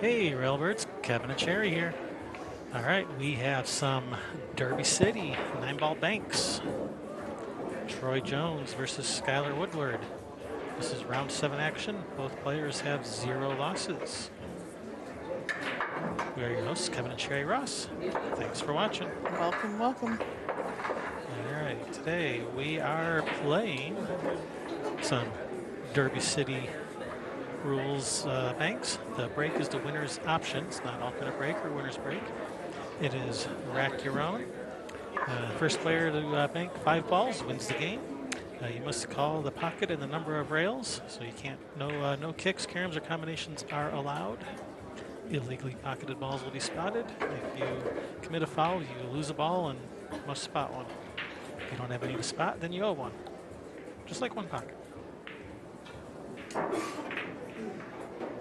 Hey, Railbirds, Kevin and Cherry here. All right, we have some Derby City 9-ball banks. Troy Jones versus Skylar Woodward. This is round 7 action. Both players have 0 losses. We are your hosts, Kevin and Cherry Ross. Thanks for watching. Welcome, welcome. All right, today we are playing some Derby City rules banks. The break is the winner's option. It's not alternate break or winner's break. It is rack your own. First player to bank 5 balls wins the game. You must call the pocket and the number of rails, so you can't. No kicks, caroms, or combinations are allowed. Illegally pocketed balls will be spotted. If you commit a foul, you lose a ball and must spot one. If you don't have any to spot, then you owe one. Just like one pocket.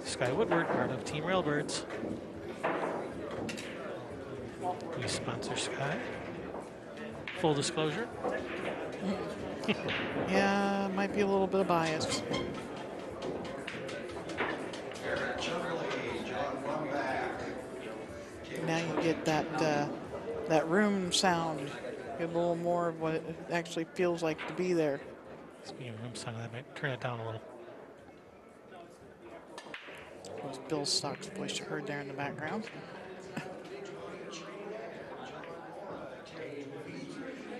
Sky Woodward, part of Team Railbirds. We sponsor Sky. Full disclosure. Yeah, might be a little bit of bias. Now you get that room sound. Get a little more of what it actually feels like to be there. Speaking of room sound, I might turn it down a little. It was Bill Stock's voice you heard there in the background.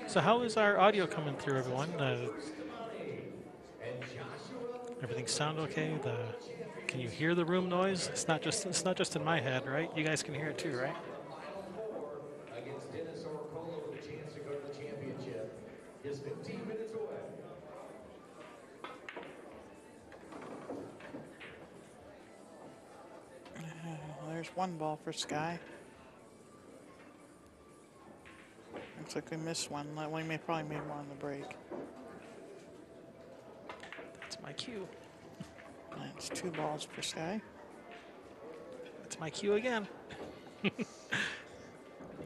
So how is our audio coming through, everyone? Everything sound okay? Can you hear the room noise? It's not just in my head, right? You guys can hear it too, right? Against Dennis Orcolo with a chance to go to the championship. Is 15 minutes away. There's one ball for Sky. Looks like we missed one. We may probably made one on the break. That's my cue. That's 2 balls for Sky. That's my cue again.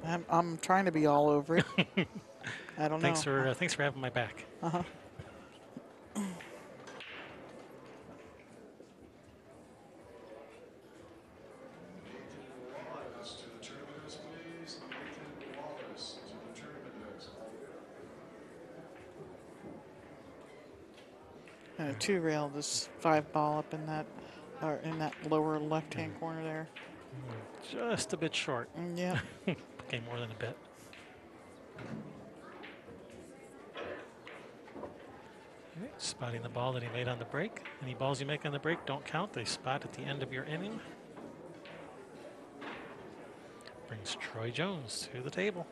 I'm trying to be all over it. I don't know. Thanks for having my back. Uh-huh. And a 2 rail, this 5 ball up in that, or in that lower left-hand corner there. Just a bit short. Yeah. Okay, more than a bit. Okay, spotting the ball that he made on the break. Any balls you make on the break don't count. They spot at the end of your inning. Brings Troy Jones to the table.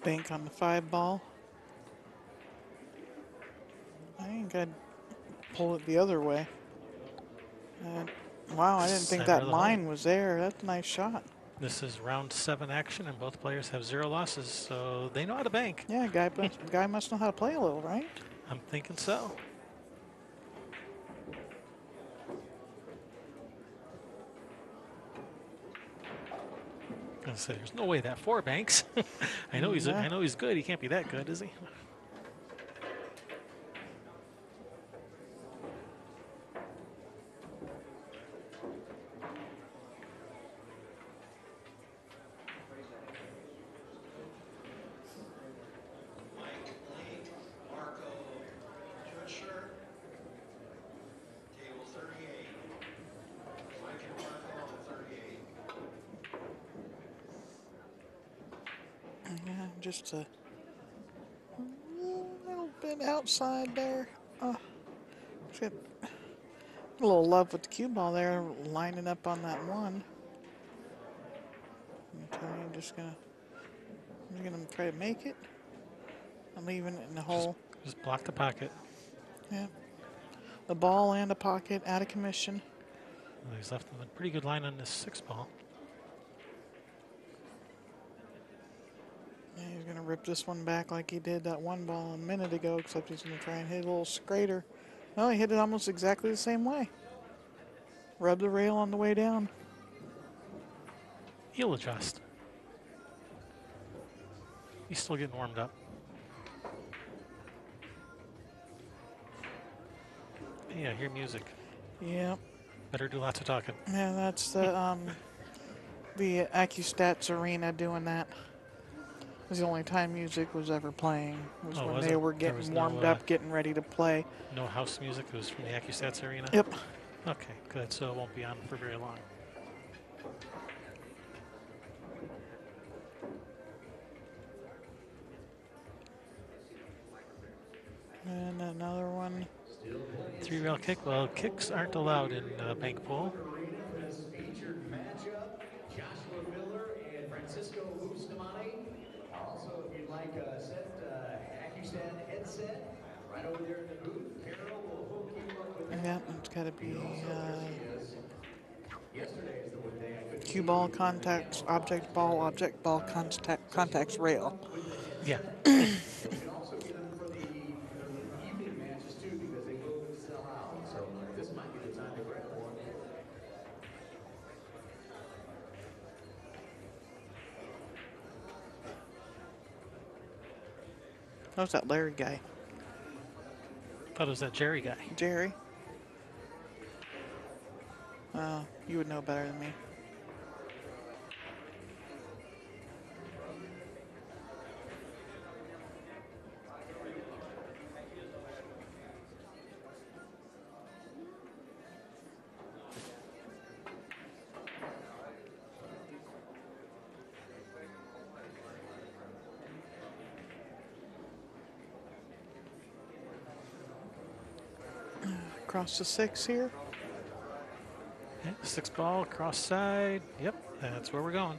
Bank on the 5 ball. I think I'd pull it the other way. Wow, I didn't think Center that of the line hole. was there. That's a nice shot. This is round 7 action, and both players have 0 losses, so they know how to bank. Yeah, guy must know how to play a little, right? I'm thinking so. I say there's no way that 4 banks. I know he's good. He can't be that good, is he? Yeah, just a little bit outside there. Got a little love with the cue ball there, lining up on that one. I'm just gonna try to make it. I'm leaving it in the hole. Just block the pocket. Yeah. The ball and the pocket out of commission. Well, he's left a pretty good line on this 6 ball. Yeah, he's going to rip this one back like he did that 1 ball a minute ago, except he's going to try and hit a little straighter. No, he hit it almost exactly the same way. Rub the rail on the way down. He'll adjust. He's still getting warmed up. Yeah, I hear music. Yep. Better do lots of talking. Yeah, that's the Accustats Arena doing that. It was the only time music was ever playing. Was Oh, when was they it? were There was getting no warmed up, getting ready to play. no house music. It was from the Accustats Arena. Yep. Okay, good. So it won't be on for very long. And another one. 3-rail kick. Well, kicks aren't allowed in bank pool. Arena for this featured matchup. Joshua Miller and Francisco Bustamante. Also, if you'd like a set Accustat headset, right over there in the booth. Carol will hook you up with that. Yep, it's got to be Yesterday is the one day I couldn't cue ball contacts, object ball, contacts rail. Yeah. You can also get them for the evening matches too, because they will sell out. So this might be the time to grab one. How's that Larry guy? Thought it was that Jerry guy. Jerry? You would know better than me. Across the 6 here. Yeah, 6 ball, cross side. Yep, that's where we're going.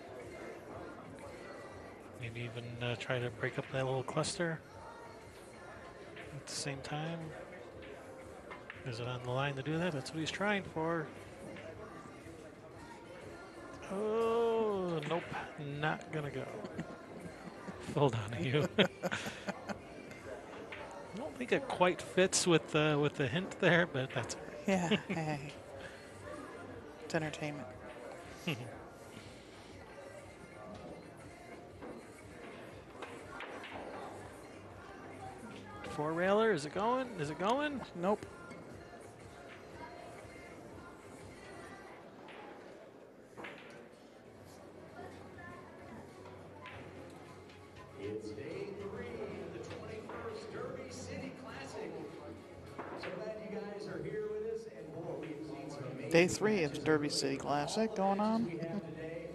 Maybe even try to break up that little cluster at the same time. Is it on the line to do that? That's what he's trying for. Oh, nope, not gonna go. Full down to you. I don't think it quite fits with the hint there, but that's Yeah, hey. It's entertainment. 4-railer. Is it going? Is it going? Nope. It's day 3 of the 21st Derby City Classic. So glad you guys are here with us, and boy, we've seen some amazing Day 3 of the Derby City Classic going on. we have today.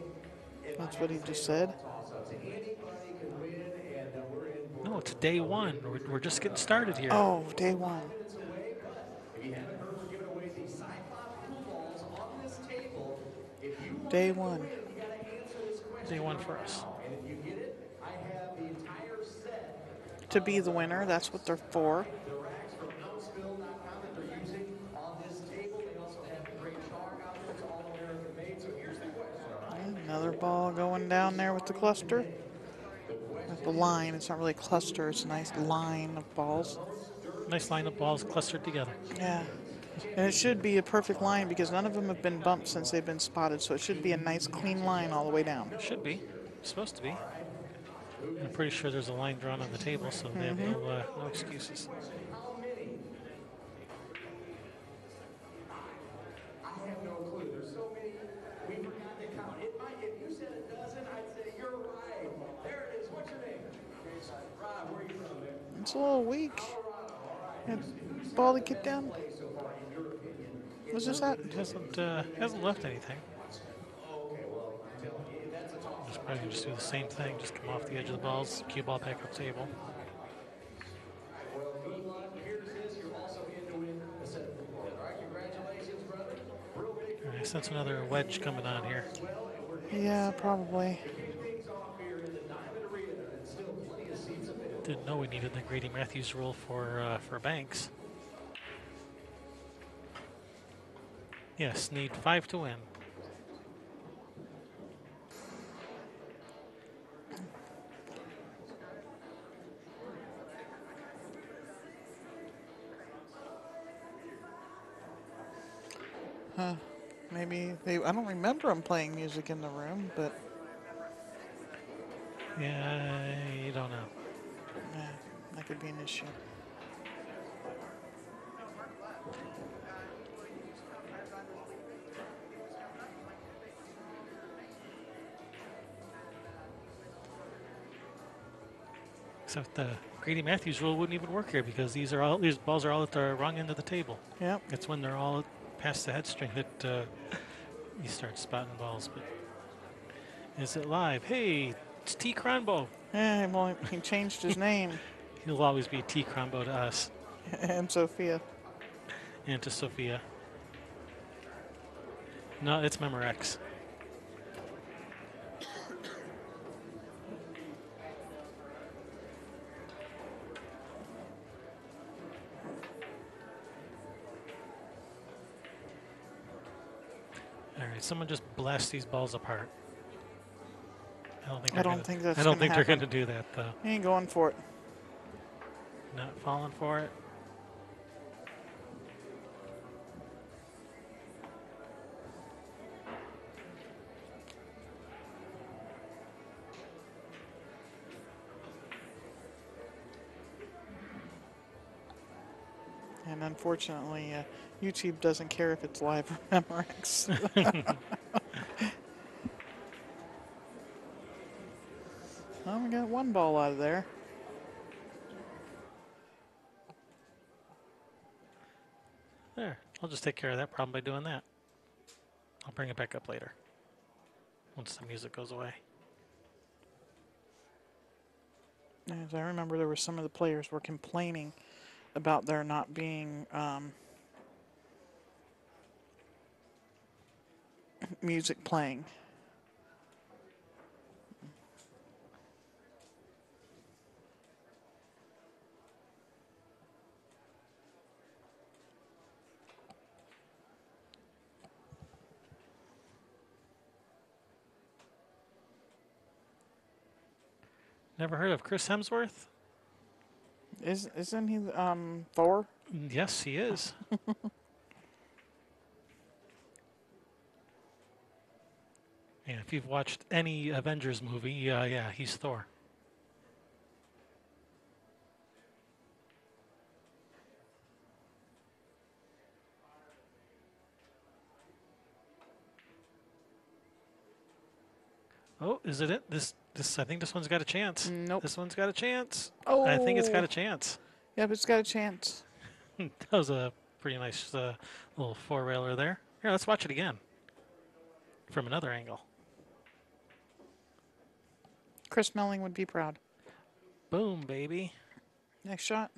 That's what he just said. Toss-ups. Anybody can win, and we're in for No, it's day 1. We're just getting started here. Oh, day 1. minutes away. But if you haven't heard, we're giving away the Cyclops pool balls on this table. If you want Day to 1. win, you got to answer this question. Day 1 for us. And if you get it, I have the entire set. To be the winner, that's what they're for. The racks from Outsville.com that they're using on this table. They also have the great chalk out there. It's all American made. So here's the question. Another ball going down there with the cluster. With the line, it's not really a cluster, it's a nice line of balls. Nice line of balls clustered together. Yeah. And it should be a perfect line because none of them have been bumped since they've been spotted, so it should be a nice clean line all the way down. Should be. Supposed to be. I'm pretty sure there's a line drawn on the table, so they have no excuses. How many? I have no clue. There's so many. We forgot to count. It might. If you said a dozen, I'd say you're right. There it is. What's your name? Rob. Where are you from, man? It's a little weak. Ball to get down. What's this at? Hasn't left anything. Okay. Well, tell me. That's a toss. Just probably just do the same thing. Just come off the edge of the balls, cue ball back up table. Well, good luck. Here's this. You're also in to win a set of footballs. All right. Congratulations, brother. Real big. All right, I sense another wedge coming on here. Yeah, probably. Things off here in the Diamond Arena, and still plenty of seats available. Didn't know we needed the Grady Matthews rule for banks. Yes, need 5 to win. Maybe they. I don't remember them playing music in the room, but Yeah, you don't know. that could be an issue. Except the Grady Matthews rule wouldn't even work here because these balls are all at the wrong end of the table. Yep. It's when they're all past the head string that you start spotting balls. But is it live? Hey, it's T. Cronbo. Yeah, well, he changed his name. He'll always be T. Cronbo to us And Sophia. and to Sophia. No, it's Memorex. All right, someone just blast these balls apart. I don't think that's I don't gonna think they're happen. going to do that though. He ain't going for it. Not falling for it. And unfortunately, YouTube doesn't care if it's live or Memorex. Well, we got one ball out of there. There. I'll just take care of that problem by doing that. I'll bring it back up later once the music goes away. As I remember, there were some of the players were complaining about there not being music playing. Never heard of Chris Hemsworth? Isn't he Thor? Yes, he is. And if you've watched any Avengers movie, yeah, he's Thor. Oh, is it? This I think this one's got a chance. Nope. This one's got a chance. Oh. I think it's got a chance. Yep, it's got a chance. That was a pretty nice little four-railer there. Here, let's watch it again from another angle. Chris Melling would be proud. Boom, baby. Next shot.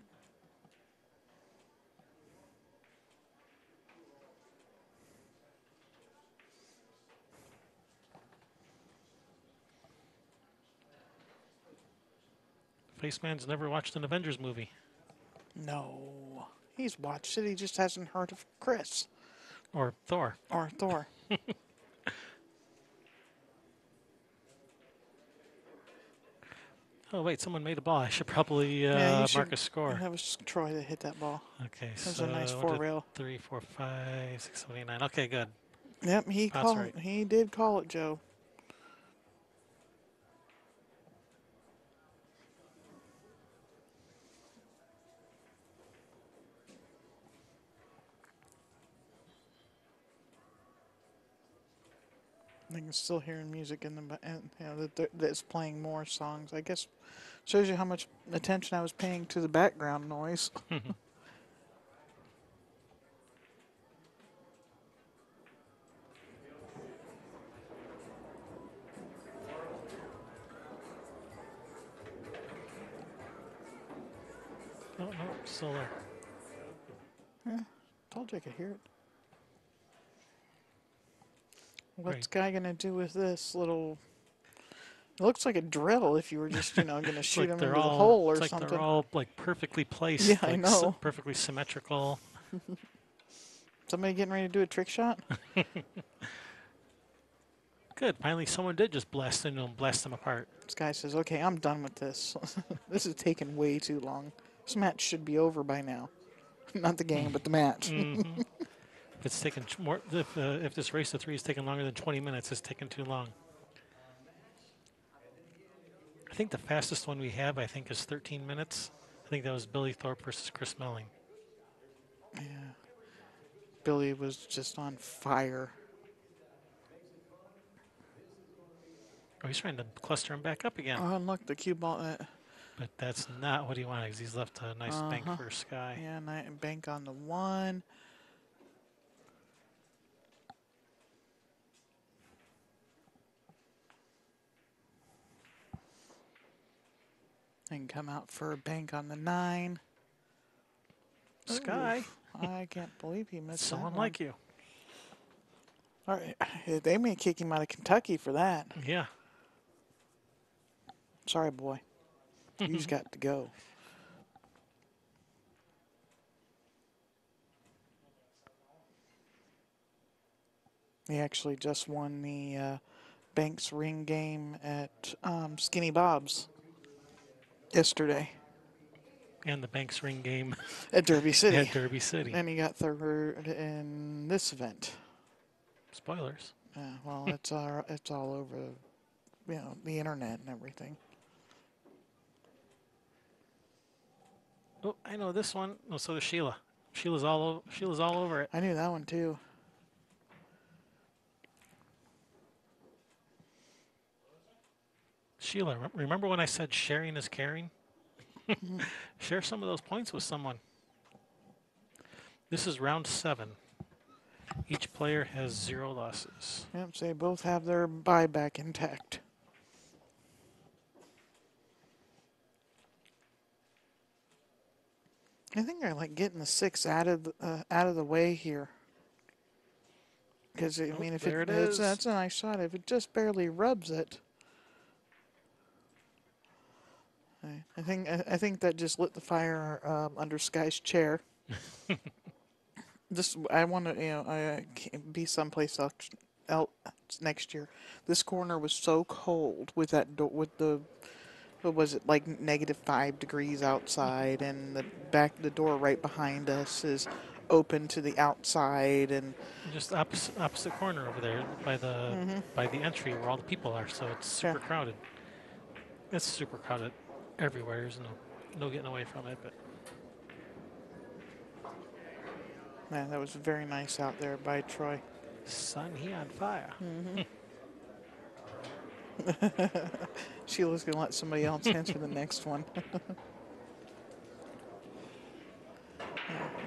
Faceman's never watched an Avengers movie. No. He's watched it. He just hasn't heard of Chris Or Thor. or Thor. Oh, wait, someone made a ball. I should probably Yeah, you mark should- a score. That was Troy that hit that ball. Okay, was so a nice 1, 2, four-rail. 3, 4, 5, 6, 7, 8, 9. Okay, good. Yep, he That's called. right. He did call it, Joe. I can still hearing music in the and that's playing more songs. I guess shows you how much attention I was paying to the background noise. Oh, no, still there. Told you I could hear it. What's Great. Guy gonna do with this little? It looks like a drill. If you were just, gonna It's shoot like him they're into the all, hole or it's like something. they're all like perfectly placed. Yeah, I like, know. perfectly symmetrical. Somebody getting ready to do a trick shot? Good. Finally, someone did just blast into them, blast them apart. This guy says, "Okay, I'm done with this. This is taking way too long. This match should be over by now. Not the game, but the match." If it's taken more, if this race to 3 is taking longer than 20 minutes, it's taking too long. I think the fastest one we have, is 13 minutes. I think that was Billy Thorpe versus Chris Melling. Yeah. Billy was just on fire. Oh, he's trying to cluster him back up again. Oh, and look, the cue ball. But But that's not what he wanted because he's left a nice bank Uh-huh. for Sky. Yeah, bank on the 1. And come out for a bank on the 9. Sky, Oof, I can't believe he missed someone that one. like you. All right, they may kick him out of Kentucky for that. Yeah. Sorry, boy. You've got to go. He actually just won the Banks ring game at Skinny Bob's yesterday And the Banks ring game at Derby City. at Derby City. And he got third in this event. Spoilers. Yeah, well, it's all over, the internet and everything. Oh, I know this one. Oh, so does Sheila. Sheila's all over it. I knew that one too. Sheila, remember when I said sharing is caring? Share some of those points with someone. This is round 7. Each player has 0 losses. Yep, so they both have their buyback intact. I think I like getting the 6 out of the way here. Because I mean, if there it is. that's a nice shot. If it just barely rubs it, I think that just lit the fire under Sky's chair. I want to be someplace else next year. This corner was so cold with that with the what was it, like -5 degrees outside, and the door right behind us is open to the outside, and Just opposite corner over there by the entry where all the people are. So it's super crowded. It's super crowded everywhere. There's no getting away from it. But man, that was very nice out there by Troy. son, he on fire. Sheila's gonna let somebody else answer the next one.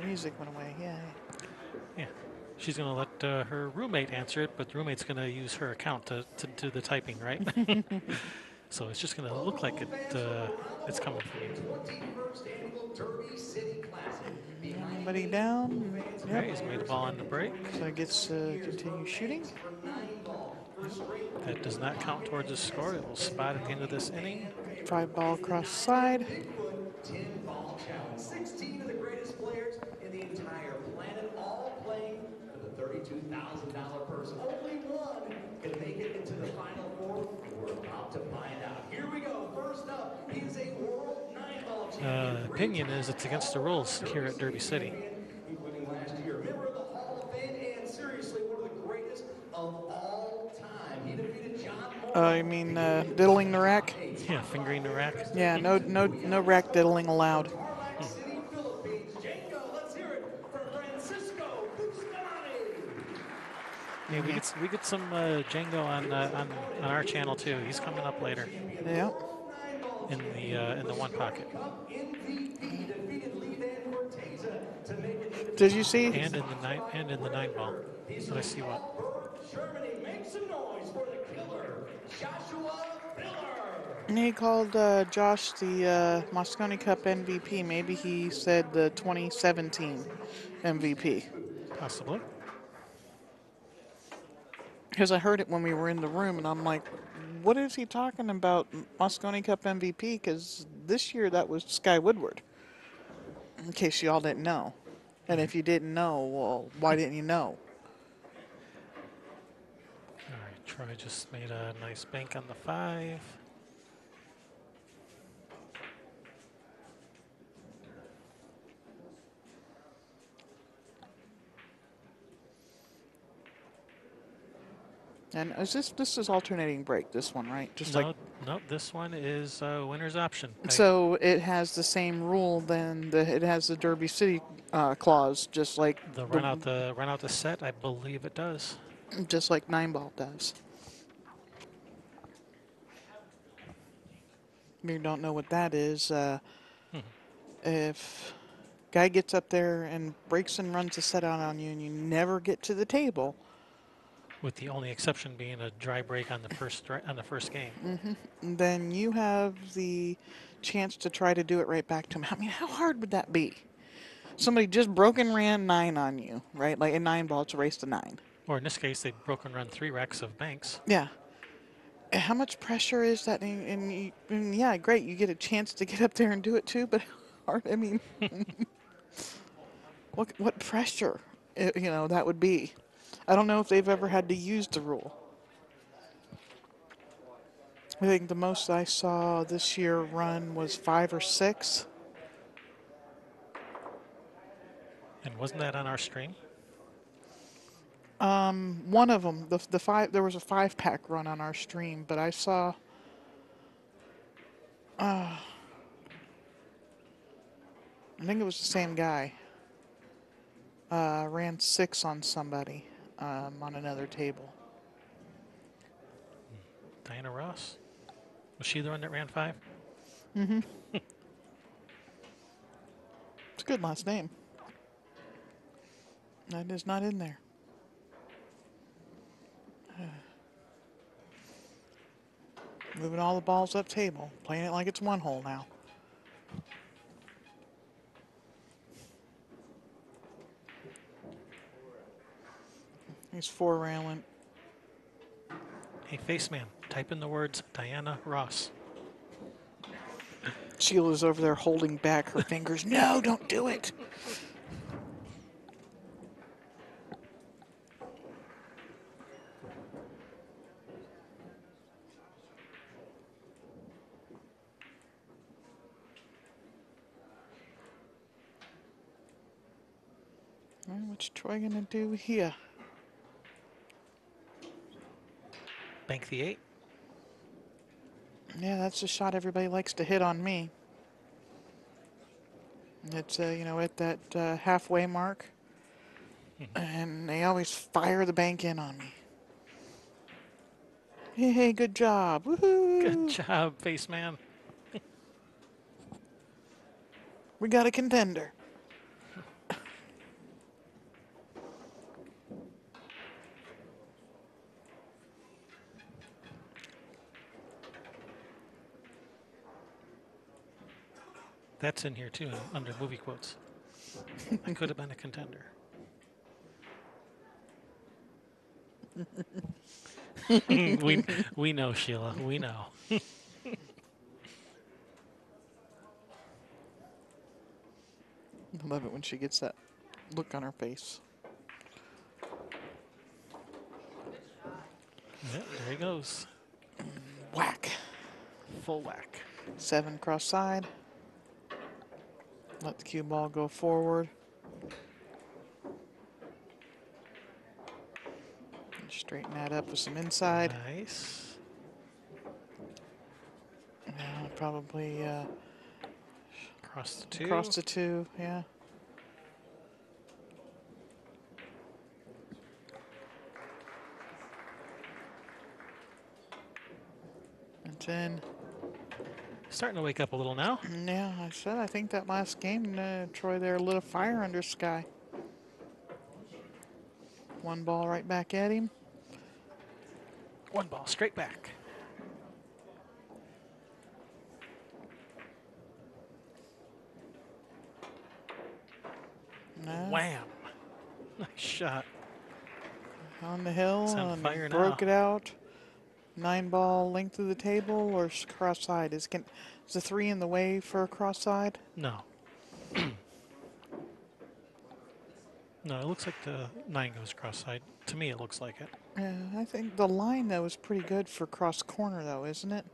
Music went away. Yeah. Yeah. She's going to let her roommate answer it, but the roommate's going to use her account to do the typing, right? So it's just going to look like it's coming from you. 21st Annual Derby City Classic. Anybody down? Okay, he's made a ball on the break. So it gets to continue shooting. That does not count towards his score. It will spot at the end of this inning. 5 ball across the side. 10 ball challenge. 16 of the greatest players in the entire planet, all playing for the $32,000 purse. Only one can make it into the final 4. We're about to find out. Here we go. First up, he is a world 9-ball champion. Opinion is it's against the rules here at Derby City. Winning last year. Member of the Hall of Fame and seriously one of the greatest of all time. He defeated John Moore. You mean diddling the rack? Yeah, fingering the rack. Yeah, no rack diddling allowed. Tarlac City, Philippines. Django, let's hear it for Francisco Bustamante. Yeah, we get some Django on our channel too. He's coming up later Yeah. in the one pocket. MVP defeated Lee Van Corteza to make it into Did you see? And in the 9 ball. Did I see what? Germany. Make some noise for the killer, Joshua Miller. He called Josh the Mosconi Cup MVP. Maybe he said the 2017 MVP. Possibly. Because I heard it when we were in the room, and I'm like, what is he talking about, Mosconi Cup MVP? Because this year that was Sky Woodward, in case you all didn't know. And if you didn't know, well, why didn't you know? All right, Troy just made a nice bank on the 5. And is this is alternating break, this one, right? Just like No, this one is winner's option. so it has the same rule then it has the Derby City clause, just like The run out the set, I believe it does. just like 9 ball does. you don't know what that is, Mhm. if guy gets up there and breaks and runs a set out on you and you never get to the table, With the only exception being a dry break on the on the first game. then you have the chance to try to do it right back to him. I mean, how hard would that be? Somebody just broke and ran 9 on you, right? Like a 9 ball, it's a race to 9. Or in this case, they broke and run 3 racks of banks. Yeah. How much pressure is that? And yeah, great, you get a chance to get up there and do it too, but hard. I mean, what pressure, that would be. I don't know if they've ever had to use the rule. I think the most I saw this year run was 5 or 6. And wasn't that on our stream? One of them, the 5, there was a 5-pack run on our stream, but I saw. I think it was the same guy. Ran 6 on somebody on another table. Diana Ross? Was she the one that ran 5? It's a good last name. That is not in there. Moving all the balls up table. Playing it like it's 1 hole now. He's 4 railing. Hey, Faceman, type in the words Diana Ross. Sheila's over there holding back her fingers. No, don't do it. Well, what's Troy gonna do here? Bank the 8. Yeah, that's the shot everybody likes to hit on me. It's at that halfway mark, and they always fire the bank in on me. Hey, good job! Woohoo! Good job, Faceman. We got a contender. That's in here too, under movie quotes. I could have been a contender. we know, Sheila. We know. I love it when she gets that look on her face. Yeah, there he goes. Whack. Full whack. 7 cross side. Let the cue ball go forward. Straighten that up with some inside. Nice. Probably Across the 2. across the 2, yeah. It's in. Starting to wake up a little now. Yeah, I think that last game, Troy there lit a fire under Sky. 1 ball right back at him. 1 ball straight back. No, Wham. Nice shot. on the hill It's on and fire broke now. it out. 9 ball length of the table or cross side? Is the 3 in the way for a cross side? No. No, it looks like the 9 goes cross-side. To me, it looks like it. I think the line though is pretty good for cross corner though, isn't it?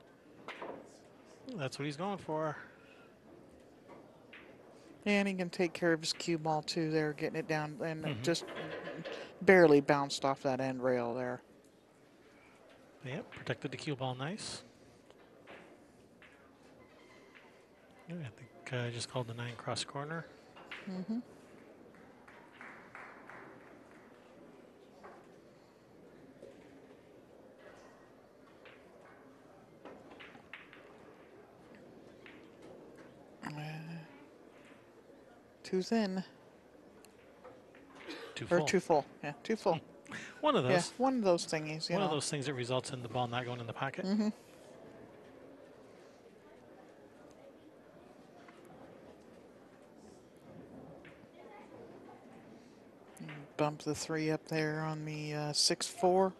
That's what he's going for. And he can take care of his cue ball too there, getting it down and it just barely bounced off that end rail there. Yep, protected the cue ball nice. Yeah, I think I just called the 9 cross corner. Too thin. Too Or full. too full. Yeah, too full. One of Yeah, those. one of those thingies, you One know. of those things that results in the ball not going in the pocket. Mm-hmm. Bump the 3 up there on the 6-4.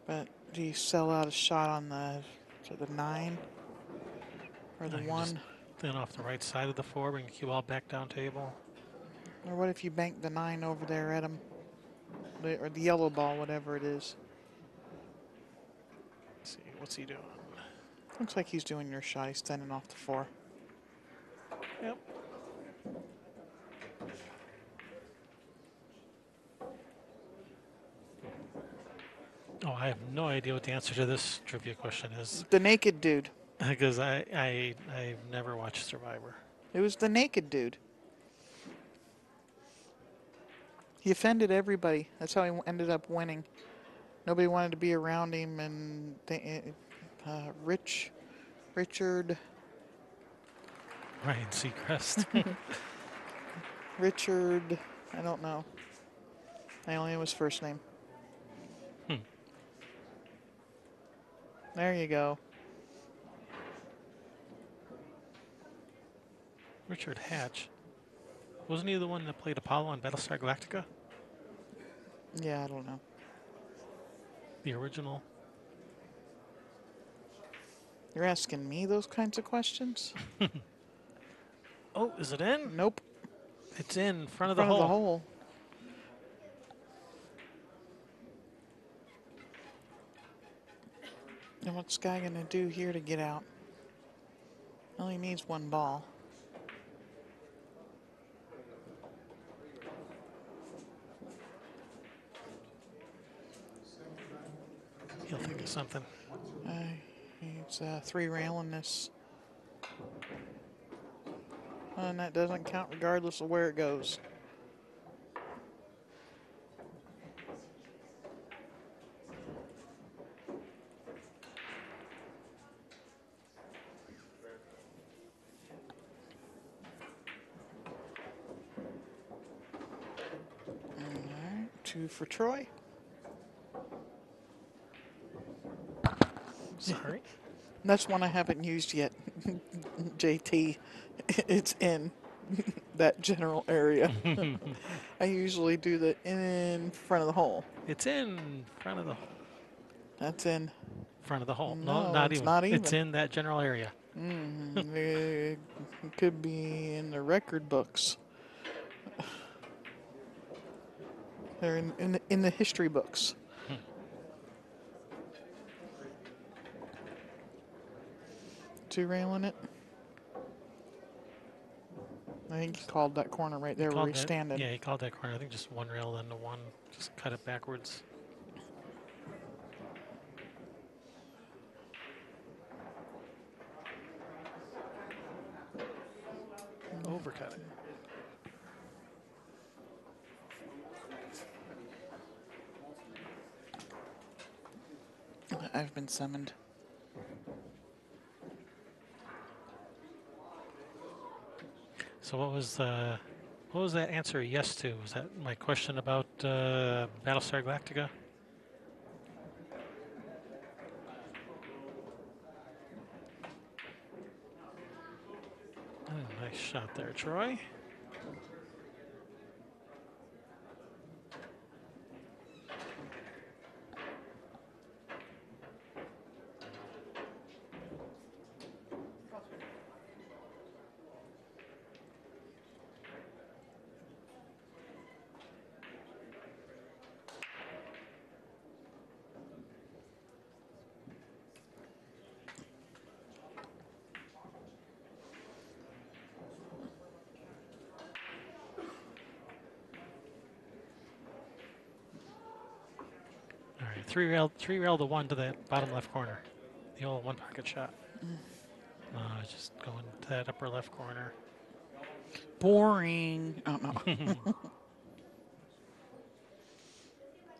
But do you sell out a shot on the 9 or the I can just 1? thin off the right side of the 4, bring the cue ball back down table. Or what if you bank the 9 over there at him? Or the yellow ball, whatever it is. Let's see, what's he doing? Looks like he's doing your shot. He's thinning off the 4. Yep. Oh, I have no idea what the answer to this trivia question is The naked dude. because I've never watched Survivor. It was the naked dude. He offended everybody. That's how he ended up winning. Nobody wanted to be around him, and Richard, Ryan Seacrest. I don't know. I only know his first name. There you go. Richard Hatch. Wasn't he the one that played Apollo on Battlestar Galactica? Yeah, I don't know. The original? You're asking me those kinds of questions? Oh, is it in? Nope. It's in front of Front the of the hole. hole. And what's Guy gonna do here to get out? Only needs 1 ball. He'll think of something. He's 3 railing this. And that doesn't count regardless of where it goes. Alright, 2 for Troy. Sorry. That's one I haven't used yet. JT, it's in that general area. I usually do the in front of the hole. It's in front of the That's in. front of the hole. No, No, not it's even. not It's even. in that general area. It could be in the record books. They're in the history books. Two railing it. I think he called that corner right there where he's standing. Yeah, he called that corner. I think just 1 rail, then the 1. Just cut it backwards. Overcut it. I've been summoned. So what was that answer yes to? Was that my question about Battlestar Galactica? Oh, nice shot there, Troy. All right, three rail the 1 to that bottom left corner. The old 1 pocket shot. Just going to that upper left corner. Boring. Oh no.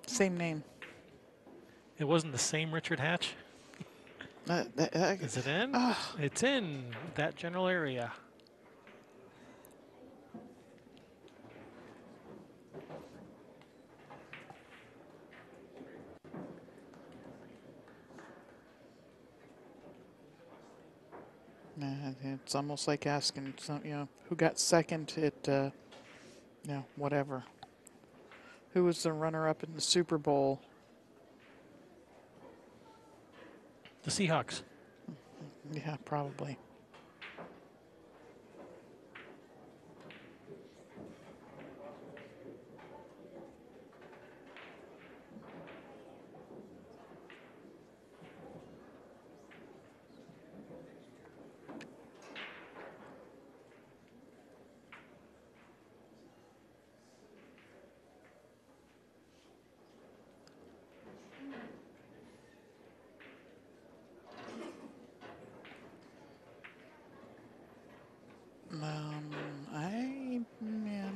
Same name. It wasn't the same Richard Hatch. Is it in? It's in that general area. It's almost like asking, some, who got second at, whatever. Who was the runner-up in the Super Bowl? The Seahawks. Yeah, probably.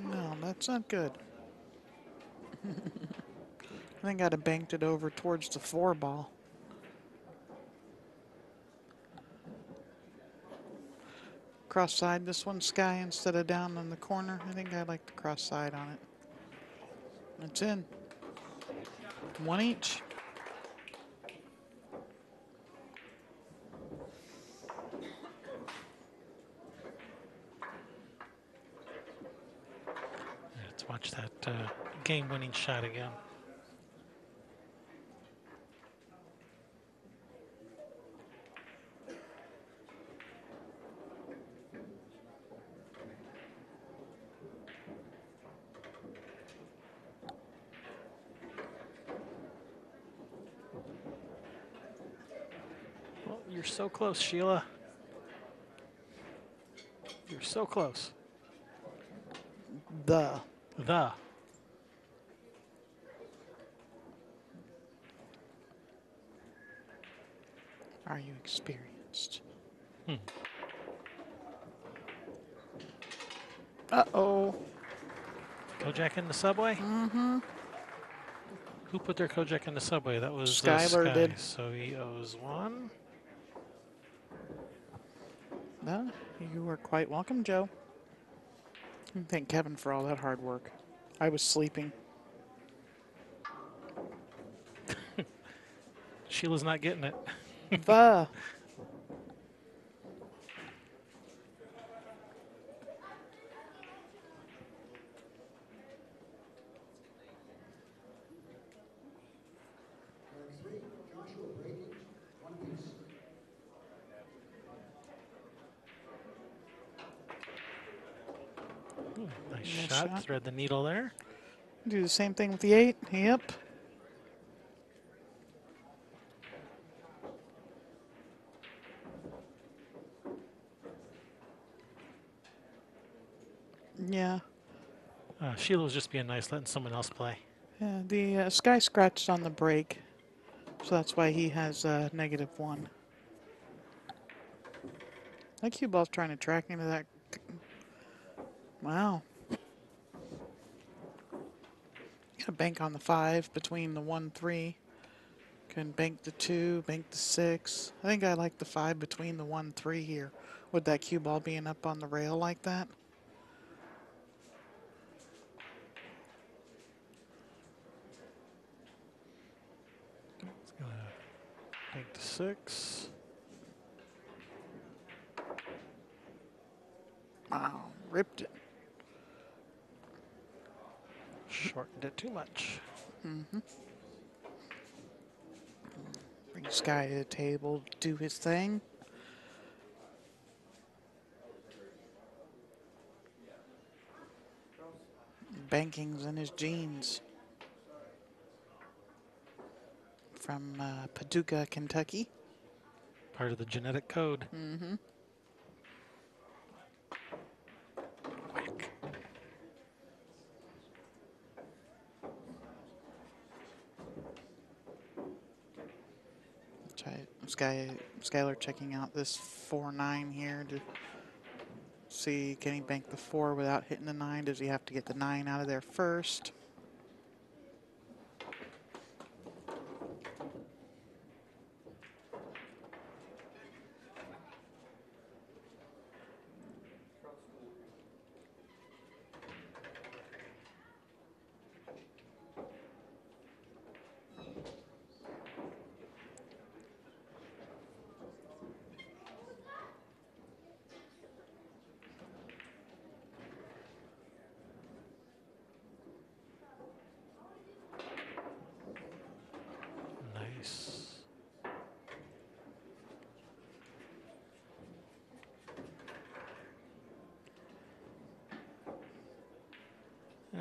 No, that's not good. I think I'd have banked it over towards the 4 ball. Cross side this one, Sky, instead of down in the corner. I think I like the cross side on it. It's in. One each. Let's watch that game-winning shot again. Well, you're so close, Sheila. You're so close. The. Are you experienced? Uh-oh. Kojak in the subway? Mm-hmm. Who put their Kojak in the subway? That was Skylar Sky. did. So he owes one. No, you are quite welcome, Joe. Thank Kevin for all that hard work. I was sleeping. Sheila's not getting it. The. Nice shot. Thread the needle there. Do the same thing with the 8. Yep. Yeah. Sheila was just being nice, letting someone else play. Yeah, the Sky scratched on the break, so that's why he has -1. That cue ball's trying to track into that. Wow. Got a bank on the 5 between the 1, 3. Can bank the 2, bank the 6. I think I like the 5 between the 1, 3 here, with that cue ball being up on the rail like that. Bank the 6. Wow, ripped it. Shortened it too much. Bring Sky to the table, do his thing. Banking's in his jeans. From Paducah, Kentucky. Part of the genetic code. Mm-hmm. Whack. Skylar checking out this 4-9 here to see, can he bank the 4 without hitting the 9? Does he have to get the 9 out of there first?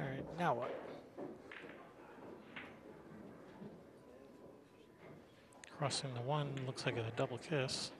right, now what? Crossing the one looks like a double kiss.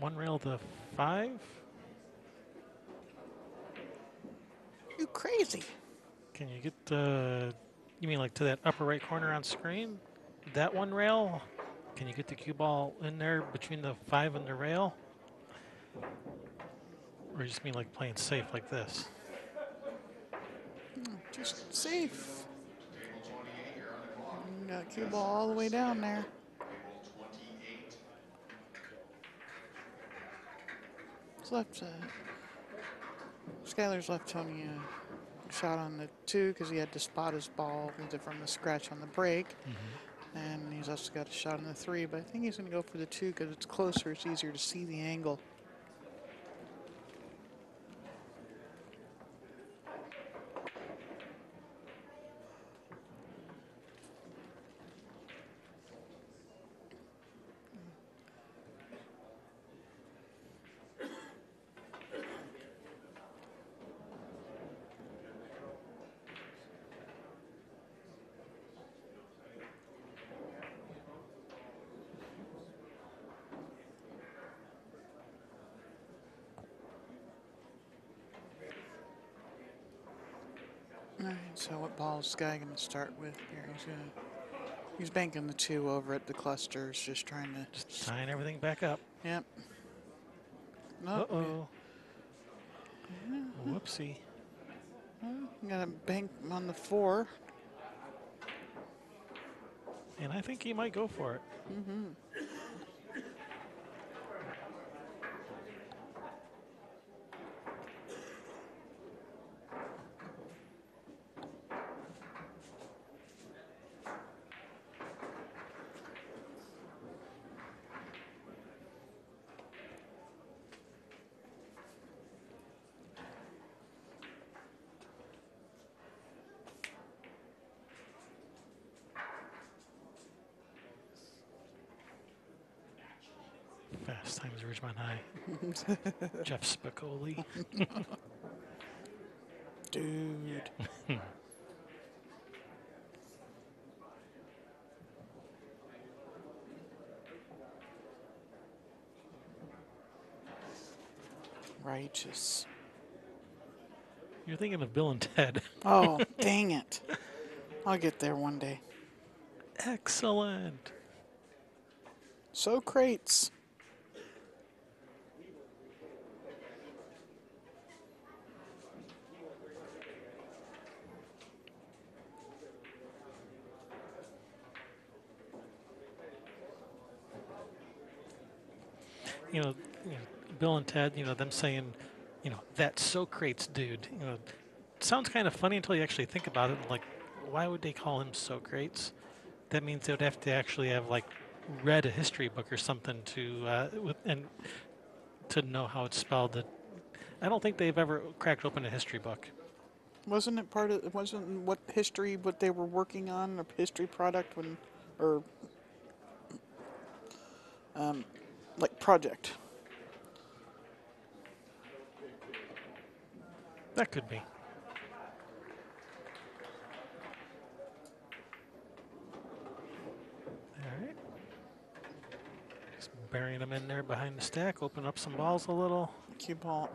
One rail to 5. You crazy. Can you get the, you mean like to that upper right corner on screen? That one rail? Can you get the cue ball in there between the 5 and the rail? Or you just mean like playing safe like this? Just safe. You got cue ball all the way down there. It's left. Skylar's left Tony a shot on the 2 because he had to spot his ball from the scratch on the break. And he's also got a shot on the 3, but I think he's going to go for the 2 because it's closer. It's easier to see the angle. All right, so what ball is Sky going to start with here? He's banking the 2 over at the clusters, just trying to. Just tying everything back up. Yep. No. Uh-oh. Whoopsie. Got to bank on the 4. And I think he might go for it. Fast Times at Ridgemont High. Jeff Spicoli. Dude. Righteous. You're thinking of Bill and Ted. Oh, dang it. I'll get there one day. Excellent. So crates. You know, Bill and Ted, them saying, that's Socrates, dude. It sounds kind of funny until you actually think about it. Like, why would they call him Socrates? That means they would have to actually have like read a history book or something and to know how it's spelled. That I don't think they've ever cracked open a history book. Wasn't it part of, wasn't what they were working on, a history product like project? That could be. All right. Just burying them in there behind the stack, open up some balls a little. Cue ball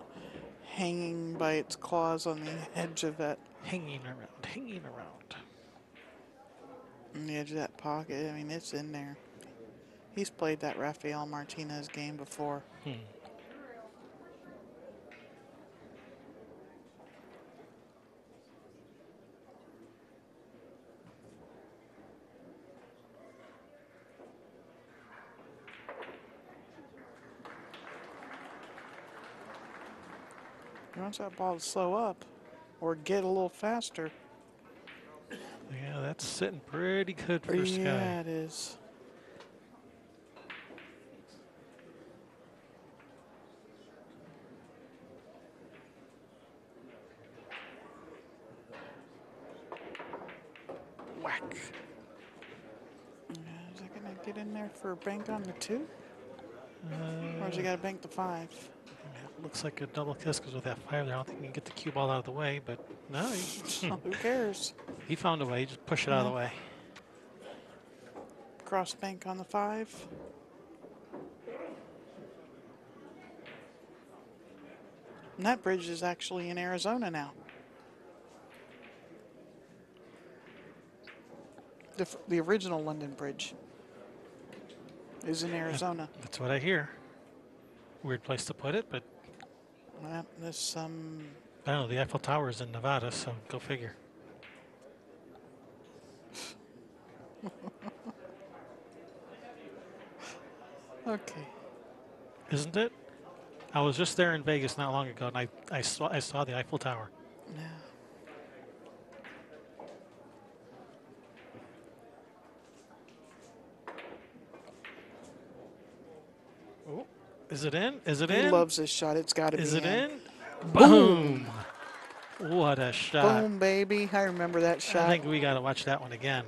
hanging by its claws on the edge of that, Hanging around, hanging around. on the edge of that pocket. I mean, it's in there. He's played that Rafael Martinez game before. He wants that ball to slow up or get a little faster. Yeah, that's sitting pretty good for Yeah, Sky. it is. Whack. Is that going to get in there for a bank on the 2? Or has he got to bank the 5? Yeah, looks like a double kiss because with that 5 there, I don't think he can get the cue ball out of the way, but no, Who cares? he found a way. Just push it out of the way. Cross bank on the 5. And that bridge is actually in Arizona now. The original London Bridge is in Arizona. That's what I hear. Weird place to put it, but Well, there's I don't know. The Eiffel Tower is in Nevada, so go figure. okay. Isn't it? I was just there in Vegas not long ago, and I saw the Eiffel Tower. Yeah. Oh, is it in? Is it He in? loves this shot. It's got to be Is it in. in? Boom! What a shot! Boom, baby. I remember that I shot. think we got to watch that one again.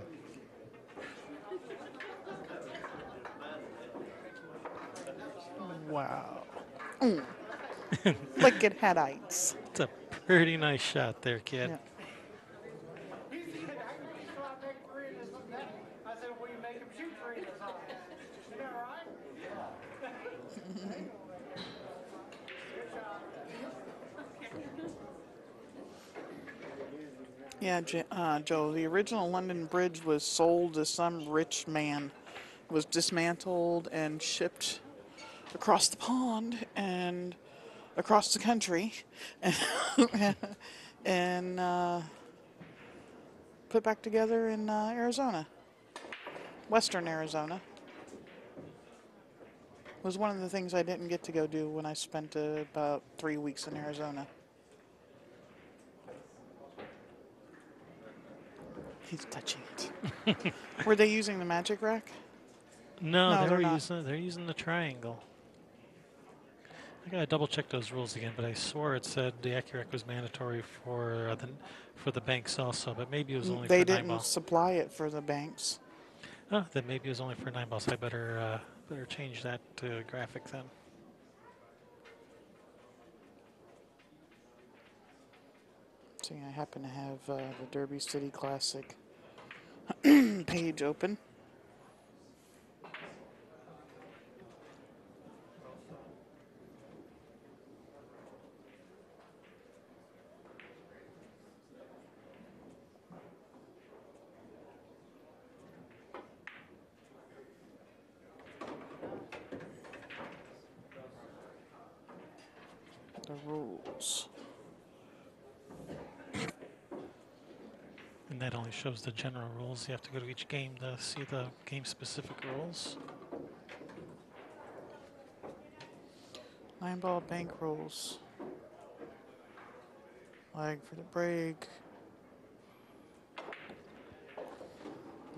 Wow. Like it had ice. It's a pretty nice shot there, kid. Yeah. I said, will you make him shoot free this time? Yeah, right? Yeah, Joe, the original London Bridge was sold to some rich man. It was dismantled and shipped across the pond and across the country and put back together in Arizona, western Arizona. It was one of the things I didn't get to go do when I spent about 3 weeks in Arizona. He's touching it. Were they using the magic rack? No, No, they they're were not. they're using the triangle. I gotta double check those rules again, but I swore it said the AccuRec was mandatory for the banks also, but maybe it was only They for 9 didn't ball. supply it for the banks. Oh, then maybe it was only for 9 balls. I better change that to graphic then. See, I happen to have the Derby City Classic page open. The rules. And that only shows the general rules. You have to go to each game to see the game-specific rules. 9 ball bank rules. Flag for the break.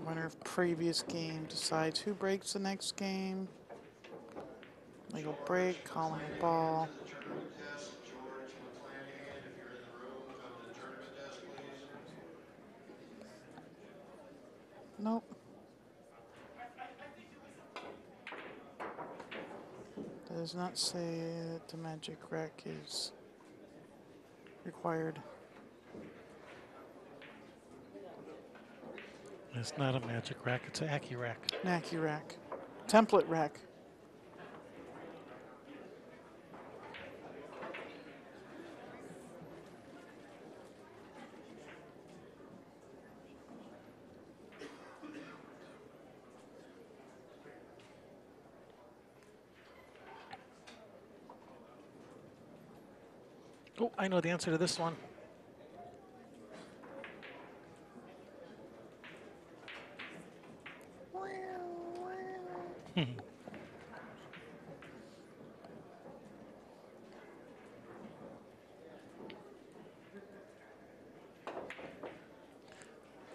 Winner of previous game decides who breaks the next game. Legal break, calling the ball. Nope. Does not say that the magic rack is required. It's not a magic rack, it's an AccuRack. Nacky rack. Template rack. Oh, I know the answer to this one.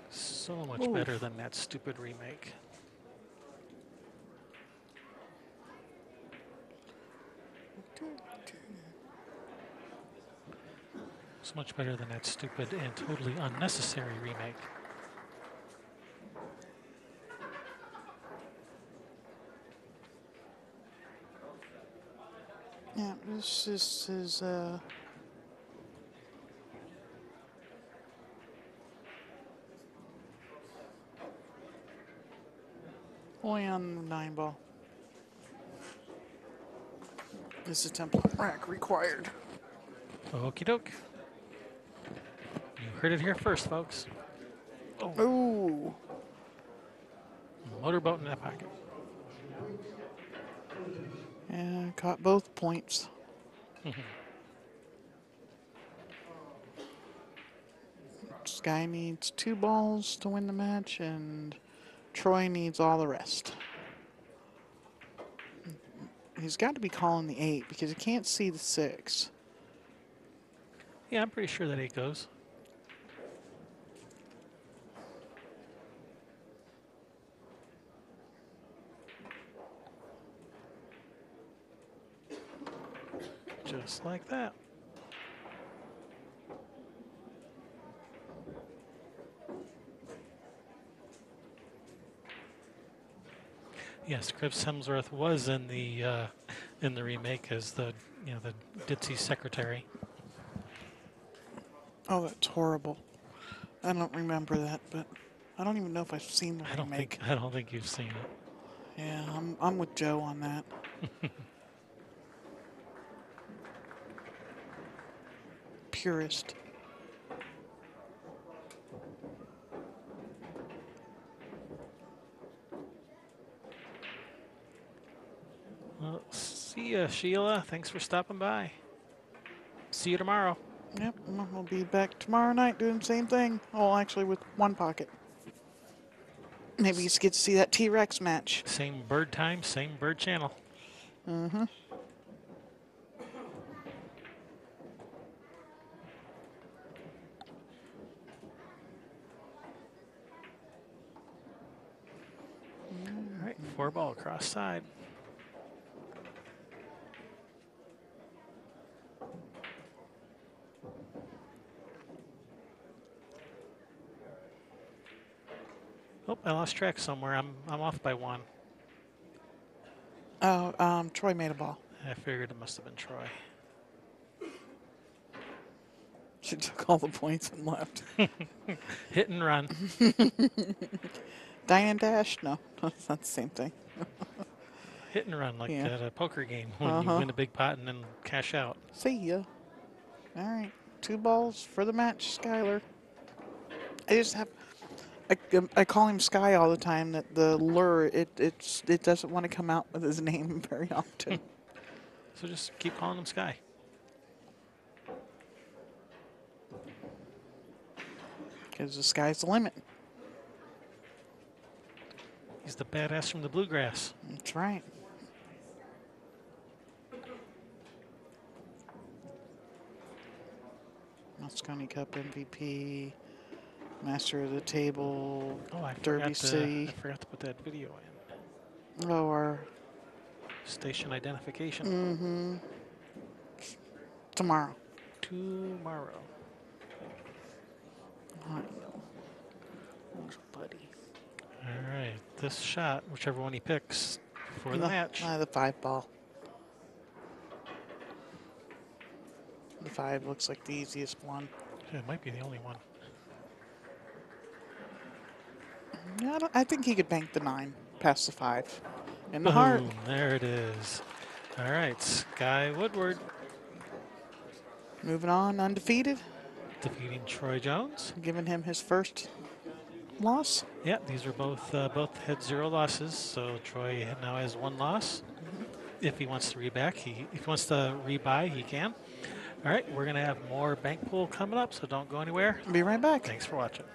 So much Oof. better than that stupid remake. So much better than that stupid and totally unnecessary remake. Yeah, this is only on 9-ball. This is template rack required. Okie doke. You heard it here first, folks. Ooh. Motorboat in that pocket. Yeah, caught both points. Sky needs 2 balls to win the match, and Troy needs all the rest. He's got to be calling the 8 because he can't see the 6. Yeah, I'm pretty sure that 8 goes. Just like that. Yes, Chris Hemsworth was in the remake as the the ditzy secretary. Oh, that's horrible. I don't remember that, but I don't even know if I've seen the remake. I don't think you've seen it. Yeah, I'm with Joe on that. Purist. Well, see ya, Sheila. Thanks for stopping by. See you tomorrow. Yep, we'll be back tomorrow night doing the same thing. Oh, actually with 1 pocket. Maybe you get to see that T-Rex match. Same bird time, same bird channel. Mm-hmm. All right, 4 ball cross side. Oh, I lost track somewhere. I'm off by 1. Oh, Troy made a ball. I figured it must have been Troy. She took all the points and left. Hit and run. Dine and dash? No, that's not the same thing. Hit and run like Yeah. at a poker game when you win a big pot and then cash out. See ya. All right, 2 balls for the match, Skylar. I just have. I call him Sky all the time. That the lure it doesn't want to come out with his name very often. So just keep calling him Sky. Because the sky's the limit. He's the badass from the bluegrass. That's right. Moscone Cup MVP, Master of the Table, Oh, I Derby City. I forgot to put that video in. Oh, our Station identification. tomorrow. Tomorrow. I know. Oh, buddy. All right, this shot, whichever one he picks for the match. The 5 ball. The 5 looks like the easiest one. Yeah, it might be the only one. Yeah, I think he could bank the 9 past the 5. In the heart. Boom, there it is. All right, Sky Woodward Moving on, undefeated. defeating Troy Jones. Giving him his first loss. Yeah, these are both had 0 losses, so Troy now has 1 loss. If he wants to rebuy, he can. All right, we're going to have more bank pool coming up, so don't go anywhere. Be right back. Thanks for watching.